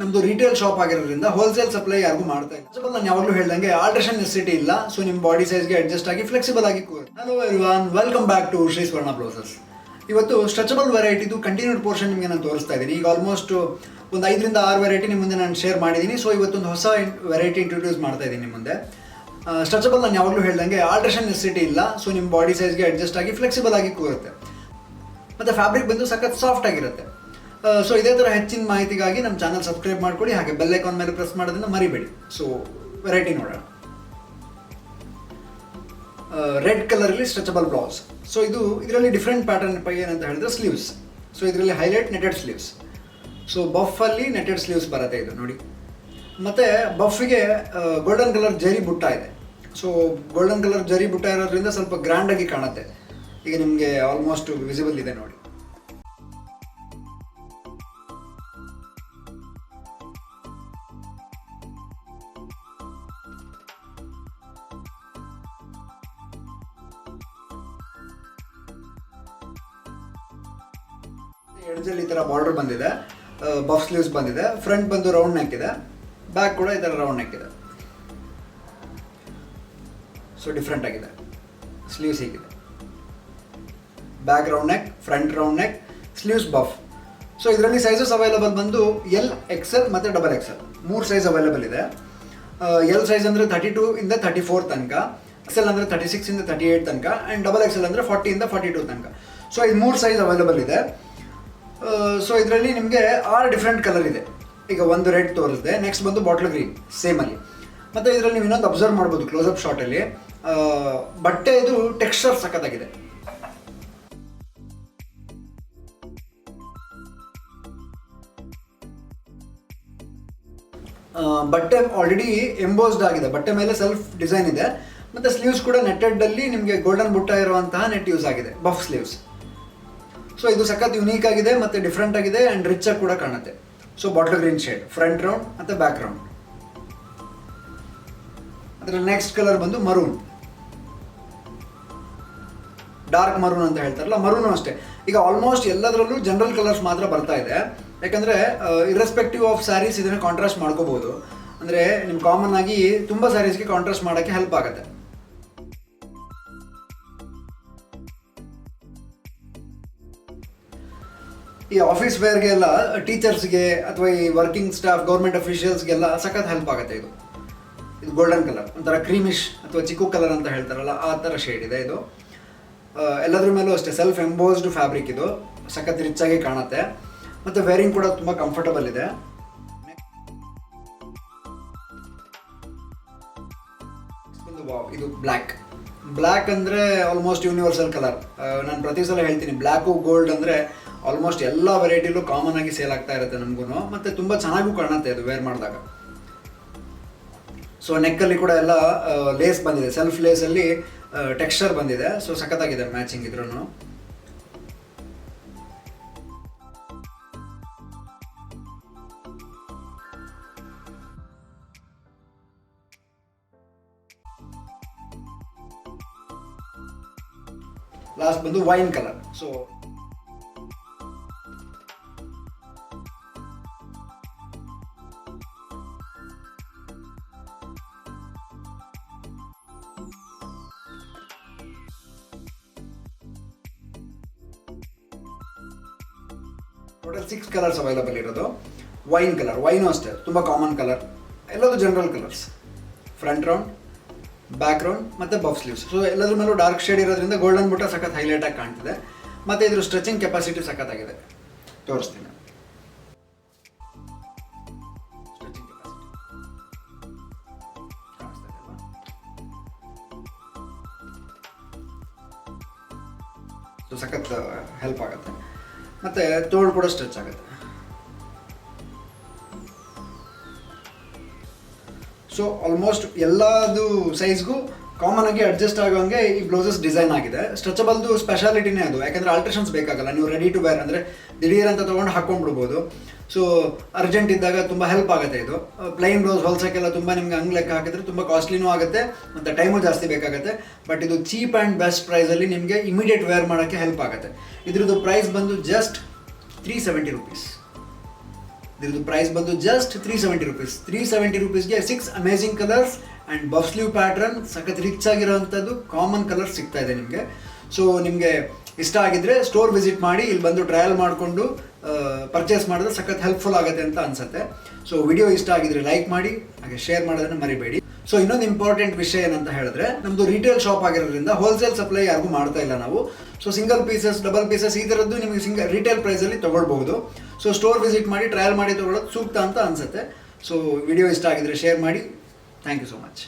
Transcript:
ನಮ್ಮದು retail shop ಆಗಿರೋದ್ರಿಂದ wholesale supply ಯಾರಿಗೂ ಮಾಡ್ತಾ ಇಲ್ಲ. ಫಸ್ಟ್ ಆಫ್ ಆಲ್ ನಾನು ಯಾವಾಗಲೂ ಹೇಳ್ದಂಗೆ ಆಲ್ಟ್ರೇಷನ್ ನೆಸೆಸಿಟಿ ಇಲ್ಲ. ಸೊ ನಿಮ್ಮ ಬಾಡಿ ಸೈಜ್ಗೆ ಅಡ್ಜಸ್ಟ್ ಆಗಿ ಫ್ಲೆಕ್ಸಿಬಲ್ ಆಗಿ ಕೂರುತ್ತೆ. Hello everyone, welcome back to Shri Swarna blouses. ಇವತ್ತು ಸ್ಟ್ರೆಚಬಲ್ ವೆರೈಟಿದು ಕಂಟಿನ್ಯೂಡ್ ಪೋರ್ಷನ್ ನಿಮಗೆ ನಾನು ತೋರಿಸ್ತಾ ಇದ್ದೀನಿ. ಈಗ ಆಲ್ಮೋಸ್ಟ್ ಒಂದು 5 ರಿಂದ 6 ವೆರೈಟಿ ನಿಮ್ಮ ಮುಂದೆ ನಾನು ಶೇರ್ ಮಾಡಿದ್ದೀನಿ. ಸೊ ಇವತ್ತೊಂದು ಹೊಸ ವೆರೈಟಿ ಇಂಟ್ರೊಡ್ಯೂಸ್ ಮಾಡ್ತಾ ಇದ್ದೀನಿ ನಿಮ್ಮ ಮುಂದೆ. ಸ್ಟ್ರೆಚಬಲ್ ನಾನು ಯಾವಾಗಲೂ ಹೇಳ್ದಂಗೆ ಆಲ್ಟ್ರೇಷನ್ ನೆಸೆಸಿಟಿ ಇಲ್ಲ. ಸೊ ನಿಮ್ಮ ಬಾಡಿ ಸೈಜ್ಗೆ ಅಡ್ಜಸ್ಟ್ ಆಗಿ ಫ್ಲೆಕ್ಸಿಬಲ್ ಆಗಿ ಕೂರುತ್ತೆ ಮತ್ತು ಫ್ಯಾಬ್ರಿಕ್ ಬಂದು ಸಖತ್ ಸಾಫ್ಟ್ ಆಗಿರುತ್ತೆ. ಸೊ ಇದೇ ಥರ ಹೆಚ್ಚಿನ ಮಾಹಿತಿಗಾಗಿ ನಮ್ಮ ಚಾನಲ್ ಸಬ್ಸ್ಕ್ರೈಬ್ ಮಾಡ್ಕೊಳ್ಳಿ, ಹಾಗೆ ಬೆಲ್ ಐಕಾನ್ ಮೇಲೆ ಪ್ರೆಸ್ ಮಾಡೋದನ್ನು ಮರಿಬೇಡಿ. ಸೊ ವೆರೈಟಿ ನೋಡೋಣ. ರೆಡ್ ಕಲರಲ್ಲಿ ಸ್ಟ್ರೆಚಬಲ್ ಬ್ಲೌಸ್. ಸೊ ಇದರಲ್ಲಿ ಡಿಫ್ರೆಂಟ್ ಪ್ಯಾಟರ್ನ್ ಏನಂತ ಹೇಳಿದ್ರೆ ಸ್ಲೀವ್ಸ್. ಸೊ ಇದರಲ್ಲಿ ಹೈಲೈಟ್ ನೆಟೆಡ್ ಸ್ಲೀವ್ಸ್. ಸೊ ಬಫಲ್ಲಿ ನೆಟೆಡ್ ಸ್ಲೀವ್ಸ್ ಬರುತ್ತೆ ಇದು ನೋಡಿ. ಮತ್ತು ಬಫಿಗೆ ಗೋಲ್ಡನ್ ಕಲರ್ ಜರಿ ಬುಟ್ಟ ಇದೆ. ಸೊ ಗೋಲ್ಡನ್ ಕಲರ್ ಜರಿ ಬುಟ್ಟ ಇರೋದ್ರಿಂದ ಸ್ವಲ್ಪ ಗ್ರ್ಯಾಂಡಾಗಿ ಕಾಣುತ್ತೆ. ಈಗ ನಿಮಗೆ ಆಲ್ಮೋಸ್ಟ್ ವಿಸಿಬಲ್ ಇದೆ ನೋಡಿ. ಎಡ್ಜಲ್ಲಿ ಈ ಥರ ಬಾರ್ಡರ್ ಬಂದಿದೆ, ಬಫ್ ಸ್ಲೀವ್ಸ್ ಬಂದಿದೆ. ಫ್ರಂಟ್ ಬಂದು ರೌಂಡ್ ನೆಕ್ ಇದೆ, ಬ್ಯಾಕ್ ಕೂಡ ಈ ಥರ ರೌಂಡ್ ನೆಕ್ ಇದೆ. ಸೊ ಡಿಫ್ರೆಂಟ್ ಆಗಿದೆ. ಸ್ಲೀವ್ಸ್ ಹೀಗಿದೆ, back round neck, front round neck, sleeves buff. So ಇದರಲ್ಲಿ ಸೈಜಸ್ ಅವೈಲಬಲ್ ಬಂದು ಎಲ್, XL ಮತ್ತು XXL 3 ಸೈಜ್ ಅವೈಲಬಲ್ ಇದೆ. ಎಲ್ ಸೈಜ್ ಅಂದರೆ 32 ಇಂದ 34 ತನಕ, XL ಅಂದರೆ 36 ಇಂದ 38 ತನಕ, ಆ್ಯಂಡ್ XXL ಅಂದರೆ 40 ಇಂದ 42 ತನಕ. ಸೊ ಇದು 3 ಸೈಜ್ ಅವೈಲಬಲ್ ಇದೆ. ಸೊ ಇದರಲ್ಲಿ ನಿಮಗೆ 6 ಡಿಫ್ರೆಂಟ್ ಕಲರ್ ಇದೆ. ಈಗ ಒಂದು ರೆಡ್ ತೋರಿಸಿದೆ, ನೆಕ್ಸ್ಟ್ ಬಂದು ಬಾಟ್ಲ್ ಗ್ರೀನ್ ಸೇಮಲ್ಲಿ. ಮತ್ತು ಇದರಲ್ಲಿ ನೀವು ಇನ್ನೊಂದು ಅಬ್ಸರ್ವ್ ಮಾಡ್ಬೋದು ಕ್ಲೋಸಪ್ ಶಾಟಲ್ಲಿ, ಬಟ್ಟೆ ಇದು ಟೆಕ್ಸ್ಚರ್ ಸಖತ್ತಾಗಿದೆ. ಬಟ್ಟೆ ಆಲ್ರೆಡಿ ಎಂಬೋಸ್ಡ್ ಆಗಿದೆ, ಬಟ್ಟೆ ಮೇಲೆ ಸೆಲ್ಫ್ ಡಿಸೈನ್ ಇದೆ. ಮತ್ತು ಸ್ಲೀವ್ಸ್ ಕೂಡ ನೆಟ್ಟೆಡ್ಡಲ್ಲಿ ನಿಮಗೆ ಗೋಲ್ಡನ್ ಬುಟ್ಟ ಇರುವಂತಹ ನೆಟ್ ಯೂಸ್ ಆಗಿದೆ, ಬಫ್ ಸ್ಲೀವ್ಸ್. ಸೊ ಇದು ಸಖತ್ ಯುನೀಕ್ ಆಗಿದೆ ಮತ್ತು ಡಿಫ್ರೆಂಟ್ ಆಗಿದೆ ಆ್ಯಂಡ್ ರಿಚ್ ಆಗಿ ಕೂಡ ಕಾಣುತ್ತೆ. So bottle green shade, front round ಮತ್ತು ಬ್ಯಾಕ್ ರೌಂಡ್. ಅದರ ನೆಕ್ಸ್ಟ್ ಕಲರ್ ಬಂದು ಮರೂನ್, ಡಾರ್ಕ್ ಮರೂನ್ ಅಂತ ಹೇಳ್ತಾರಲ್ಲ, ಮರೂನು ಅಷ್ಟೇ. ಈಗ ಆಲ್ಮೋಸ್ಟ್ ಎಲ್ಲದರಲ್ಲೂ ಜನರಲ್ ಕಲರ್ಸ್ ಮಾತ್ರ ಬರ್ತಾ ಇದೆ. ಯಾಕಂದರೆ ಇರ್ರೆಸ್ಪೆಕ್ಟಿವ್ ಆಫ್ ಸ್ಯಾರೀಸ್ ಇದನ್ನು ಕಾಂಟ್ರಾಸ್ಟ್ ಮಾಡ್ಕೋಬೋದು. ಅಂದರೆ ನಿಮ್ಮ ಕಾಮನ್ ಆಗಿ ತುಂಬ ಸ್ಯಾರೀಸ್ಗೆ ಕಾಂಟ್ರಾಸ್ಟ್ ಮಾಡೋಕ್ಕೆ ಹೆಲ್ಪ್ ಆಗುತ್ತೆ. ಈ ಆಫೀಸ್ ವೇರ್ಗೆಲ್ಲ, ಟೀಚರ್ಸ್ಗೆ ಅಥವಾ ಈ ವರ್ಕಿಂಗ್ ಸ್ಟಾಫ್, ಗೌರ್ಮೆಂಟ್ ಅಫಿಷಿಯಲ್ಸ್ಗೆಲ್ಲ ಸಖತ್ ಹೆಲ್ಪ್ ಆಗುತ್ತೆ. ಇದು ಗೋಲ್ಡನ್ ಕಲರ್, ಒಂಥರ ಕ್ರೀಮಿಶ್ ಅಥವಾ ಚಿಕ್ಕು ಕಲರ್ ಅಂತ ಹೇಳ್ತಾರಲ್ಲ, ಆ ಥರ ಶೇಡ್ ಇದೆ ಇದು. ಎಲ್ಲದ್ರ ಮೇಲೂ ಅಷ್ಟೇ ಸೆಲ್ಫ್ ಎಂಬೋಸ್ಡ್ ಫ್ಯಾಬ್ರಿಕ್. ಇದು ಸಖತ್ ರಿಚ್ ಆಗಿ ಕಾಣುತ್ತೆ ಮತ್ತು ವೇರಿಂಗ್ ಕೂಡ ತುಂಬ ಕಂಫರ್ಟಬಲ್ ಇದೆ. ಇದು ಬ್ಲ್ಯಾಕ್ ಅಂದರೆ ಆಲ್ಮೋಸ್ಟ್ ಯೂನಿವರ್ಸಲ್ ಕಲರ್. ನಾನು ಪ್ರತಿ ಸಲ ಹೇಳ್ತೀನಿ, ಬ್ಲ್ಯಾಕು ಗೋಲ್ಡ್ ಅಂದರೆ ಆಲ್ಮೋಸ್ಟ್ ಎಲ್ಲ ವೆರೈಟಿಲೂ ಕಾಮನ್ ಆಗಿ ಸೇಲ್ ಆಗ್ತಾ ಇರುತ್ತೆ ನಮಗೂ, ಮತ್ತು ತುಂಬ ಚೆನ್ನಾಗೂ ಕಾಣುತ್ತೆ ಅದು ವೇರ್ ಮಾಡಿದಾಗ. ಸೊ ನೆಕ್ಕಲ್ಲಿ ಕೂಡ ಎಲ್ಲ ಲೇಸ್ ಬಂದಿದೆ, ಸೆಲ್ಫ್ ಲೇಸಲ್ಲಿ ಟೆಕ್ಸ್ಚರ್ ಬಂದಿದೆ. ಸೊ ಸಖತ್ತಾಗಿದೆ ಮ್ಯಾಚಿಂಗ್ ಇದ್ರೂ. ಲಾಸ್ಟ್ ಬಂದು wine colour. So total 6 colours available ಇರೋದು. ವೈನ್ ಕಲರ್, ವೈನು ಅಷ್ಟೇ ತುಂಬ ಕಾಮನ್ ಕಲರ್, ಎಲ್ಲದು general colours. Front round, back round ಮತ್ತು ಬಫ್ ಸ್ಲೀವ್ಸ್. ಸೊ ಎಲ್ಲದ್ರ ಮೇಲೂ ಡಾರ್ಕ್ ಶೇಡ್ ಇರೋದ್ರಿಂದ ಗೋಲ್ಡನ್ ಬುಟ್ಟ ಸಖತ್ ಹೈಲೈಟಾಗಿ ಕಾಣ್ತಿದೆ. ಮತ್ತು ಇದ್ರ ಸ್ಟ್ರೆಚಿಂಗ್ ಕೆಪಾಸಿಟಿ ಸಖತ್ತಾಗಿದೆ, ತೋರಿಸ್ತೀನಿ. ಸ್ಟ್ರೆಚಿಂಗ್ ಕೆಪಾಸಿಟಿ ಸೊ ಸಖತ್ ಹೆಲ್ಪ್ ಆಗುತ್ತೆ. ಮತ್ತು ತೋಳು ಕೂಡ ಸ್ಟ್ರೆಚ್ ಆಗುತ್ತೆ. ಸೊ ಆಲ್ಮೋಸ್ಟ್ ಎಲ್ಲದು ಸೈಜ್ಗೂ ಕಾಮನ್ ಆಗಿ ಅಡ್ಜಸ್ಟ್ ಆಗೋಂಗೆ ಈ ಬ್ಲೌಸಸ್ ಡಿಸೈನ್ ಆಗಿದೆ. ಸ್ಟ್ರೆಚಬಲ್ದು ಸ್ಪೆಷಾಲಿಟಿನೇ ಅದು, ಯಾಕಂದರೆ ಆಲ್ಟ್ರೇಷನ್ಸ್ ಬೇಕಾಗಲ್ಲ. ನೀವು ರೆಡಿ ಟು ವೇರ್ ಅಂದರೆ ದಿಢೀರ್ ಅಂತ ತೊಗೊಂಡು ಹಾಕ್ಕೊಂಡ್ಬಿಡ್ಬೋದು. ಸೊ ಅರ್ಜೆಂಟ್ ಇದ್ದಾಗ ತುಂಬ ಹೆಲ್ಪ್ ಆಗುತ್ತೆ ಇದು. ಪ್ಲೈನ್ ಬ್ಲೌಸ್ ಹೊಲ್ಸೋಕ್ಕೆಲ್ಲ ತುಂಬ ನಿಮ್ಗೆ ಹಂಗೆ ಲೆಕ್ಕ ಹಾಕಿದ್ರೆ ತುಂಬ ಕಾಸ್ಟ್ಲಿನೂ ಆಗುತ್ತೆ ಮತ್ತು ಟೈಮು ಜಾಸ್ತಿ ಬೇಕಾಗುತ್ತೆ. ಬಟ್ ಇದು ಚೀಪ್ ಆ್ಯಂಡ್ ಬೆಸ್ಟ್ ಪ್ರೈಸಲ್ಲಿ ನಿಮಗೆ ಇಮಿಡಿಯೇಟ್ ವೇರ್ ಮಾಡೋಕ್ಕೆ ಹೆಲ್ಪ್ ಆಗುತ್ತೆ. ಇದ್ರದ್ದು ಪ್ರೈಸ್ ಬಂದು ಜಸ್ಟ್ 370 rupees. ಇದ್ರದ್ದು ಪ್ರೈಸ್ ಬಂದು ಜಸ್ಟ್ 370 ರುಪೀಸ್. 370 ರುಪೀಸ್ಗೆ 6 amazing colours and buff sleeve pattern ಸಖತ್ ರಿಚ್ ಆಗಿರೋವಂಥದ್ದು ಕಾಮನ್ ಕಲರ್ಸ್ ಸಿಗ್ತಾ ಇದೆ ನಿಮಗೆ. ಸೊ ನಿಮಗೆ ಇಷ್ಟ ಆಗಿದ್ರೆ ಸ್ಟೋರ್ ವಿಸಿಟ್ ಮಾಡಿ, ಇಲ್ಲಿ ಬಂದು ಟ್ರಯಲ್ ಮಾಡಿಕೊಂಡು ಪರ್ಚೇಸ್ ಮಾಡಿದ್ರೆ ಸಖತ್ ಹೆಲ್ಪ್ಫುಲ್ ಆಗುತ್ತೆ ಅಂತ ಅನ್ಸುತ್ತೆ. ಸೊ ವಿಡಿಯೋ ಇಷ್ಟ ಆಗಿದ್ರೆ ಲೈಕ್ ಮಾಡಿ, ಹಾಗೆ ಶೇರ್ ಮಾಡೋದನ್ನು ಮರಿಬೇಡಿ. ಸೊ ಇನ್ನೊಂದು ಇಂಪಾರ್ಟೆಂಟ್ ವಿಷಯ ಏನಂತ ಹೇಳಿದ್ರೆ, ನಮ್ಮದು ರಿಟೇಲ್ ಶಾಪ್ ಆಗಿರೋದ್ರಿಂದ ಹೋಲ್ಸೇಲ್ ಸಪ್ಲೈ ಯಾರಿಗೂ ಮಾಡ್ತಾ ಇಲ್ಲ ನಾವು. So single pieces, double pieces ಈ ಥರದ್ದು ನಿಮಗೆ ರಿಟೇಲ್ ಪ್ರೈಸಲ್ಲಿ ತೊಗೊಳ್ಬಹುದು. ಸೊ ಸ್ಟೋರ್ ವಿಸಿಟ್ ಮಾಡಿ ಟ್ರಯಲ್ ಮಾಡಿ ತೊಗೊಳ್ಳೋದು ಸೂಕ್ತ ಅಂತ ಅನ್ಸುತ್ತೆ. ಸೊ ವಿಡಿಯೋ ಇಷ್ಟ ಆಗಿದ್ರೆ ಶೇರ್ ಮಾಡಿ. Thank you so much.